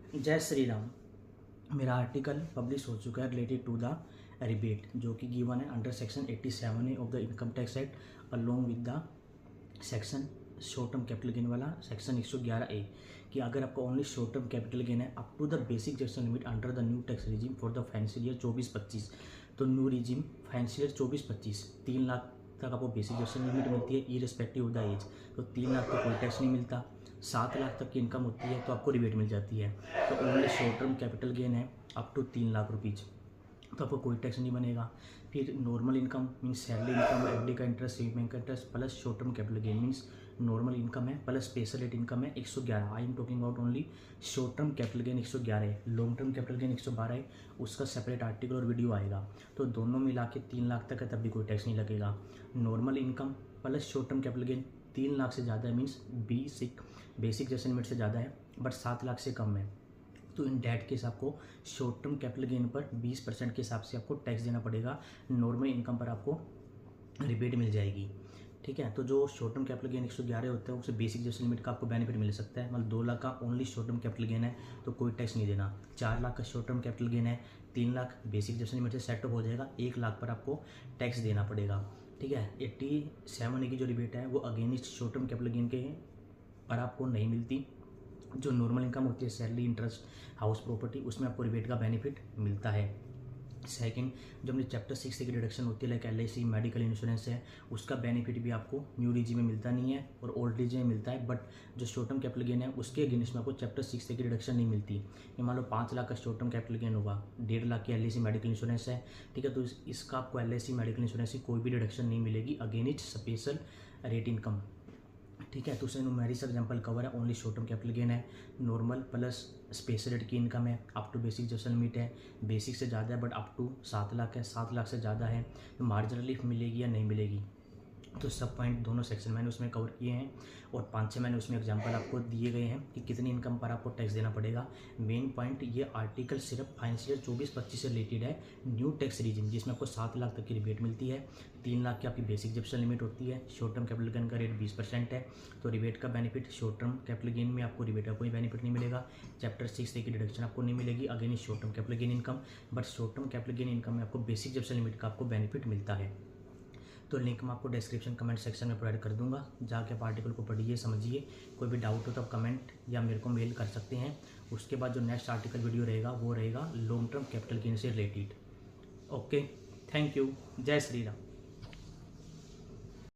जय श्री राम। मेरा article publish हो चुका है रिलेटेड टू द रिबेट, जो कि गिवन है under section 87A of the income tax act along with the section short term capital gain वाला सेक्शन 111A कि अगर आपको only short term capital gain है up to the basic deduction limit under the new tax regime for the financial year 24-25। तो new regime financial year 24-25 3 lakh तक आपको basic deduction limit मिलती है इररिस्पेक्टिव ऑफ द एज। तो 3 लाख तक कोई tax नहीं मिलता। 7 लाख तक की इनकम होती है तो आपको रिबेट मिल जाती है। तो only short term capital gain है अप टू 3 लाख रुपीज़, तो आपको कोई टैक्स नहीं बनेगा। फिर normal income means salary income, FD का इंटरेस्ट, सेविंग बैंक का interest plus short term capital gain means normal income है प्लस स्पेशल रेट इनकम है 111। I am talking about only short term capital gain 111 है, long term capital gain 112 है। उसका separate article और video आएगा। तो दोनों मिला के 3 लाख तक है तब भी कोई टैक्स नहीं लगेगा। Normal income plus short term capital gain 3 lakh से ज़्यादा है मीन्स बेसिक जैसे लिमिट से ज़्यादा है बट 7 लाख से कम है, तो इन डैट केस आपको शॉर्ट टर्म कैपिटल गेन पर 20% के हिसाब से आपको टैक्स देना पड़ेगा। नॉर्मल इनकम पर आपको रिबेट मिल जाएगी। ठीक है, तो जो शॉर्ट टर्म कैपिटल गेन 111 होता है उससे बेसिक जैसे लिमिट का आपको बेनिफिट मिल सकता है। मतलब 2 लाख का only short term capital gain है तो कोई टैक्स नहीं देना। 4 लाख का शॉर्ट टर्म कैपिटल गेन है, 3 लाख बेसिक जैसे लिमिट से सेटअप हो जाएगा, 1 लाख पर आपको टैक्स देना पड़ेगा। ठीक है, 87A की जो रिबेट है वो against short term capital gain के पर आपको नहीं मिलती। जो नॉर्मल इनकम होती है सैलरी, इंटरेस्ट, हाउस प्रॉपर्टी, उसमें आपको रिबेट का बेनिफिट मिलता है। सेकंड, जो अपनी चैप्टर 6 की डिडक्शन होती है लाइक LIC, मेडिकल इंश्योरेंस है, उसका बेनिफिट भी आपको न्यू रिजीम में मिलता नहीं है और ओल्ड रिजीम में मिलता है। बट जो शॉर्ट टर्म कैपिटल गेन है उसके अगेंस्ट में आपको चैप्टर 6 की डिडक्शन नहीं मिलती। ये मान लो 5 लाख का शॉर्ट टर्म कैपिटल गेन होगा, 1.5 लाख की LIC मेडिकल इंश्योरेंस है। ठीक है, तो इसका आपको LIC मेडिकल इंश्योरेंस की कोई भी डिडक्शन नहीं मिलेगी अगेंस्ट स्पेशल रेट इनकम। ठीक है, तो उससे न्यूमेरिक एग्जांपल कवर है, only short term capital gain है, नॉर्मल प्लस स्पेशल रेट की इनकम है, अप टू बेसिक जैसा लिमिट है, बेसिक से ज़्यादा है बट अप टू 7 लाख है, 7 लाख से ज़्यादा है, तो मार्जिनल रिलीफ मिलेगी या नहीं मिलेगी। तो सब पॉइंट दोनों सेक्शन मैंने उसमें कवर किए हैं और 5-6 मैंने उसमें एग्जांपल आपको दिए गए हैं कि कितनी इनकम पर आपको टैक्स देना पड़ेगा। मेन पॉइंट ये आर्टिकल सिर्फ फाइनेंशियल 24-25 से रिलेटेड है, न्यू टैक्स रिजीम जिसमें आपको 7 लाख तक की रिबेट मिलती है, 3 लाख की आपकी बेसिक जब्शन लिमिट होती है, शॉर्ट टर्म कैपिटल गेन का रेट 20% है। तो रिबेट का benefit short term capital gain में आपको रिबेट का कोई बेनिफिट नहीं मिलेगा। चैप्टर 6 की डिडक्शन आपको नहीं मिलेगी against short term capital gain income, but short term capital gain income में आपको बेसिक जब्शन लिमिट का आपको बेनिफिट मिलता है। तो लिंक मैं आपको डिस्क्रिप्शन कमेंट सेक्शन में प्रोवाइड कर दूंगा, जाके आप आर्टिकल को पढ़िए, समझिए। कोई भी डाउट हो तो आप कमेंट या मेरे को मेल कर सकते हैं। उसके बाद जो नेक्स्ट आर्टिकल वीडियो रहेगा वो रहेगा लॉन्ग टर्म कैपिटल गेन से रिलेटेड। Okay, thank you. जय श्री राम।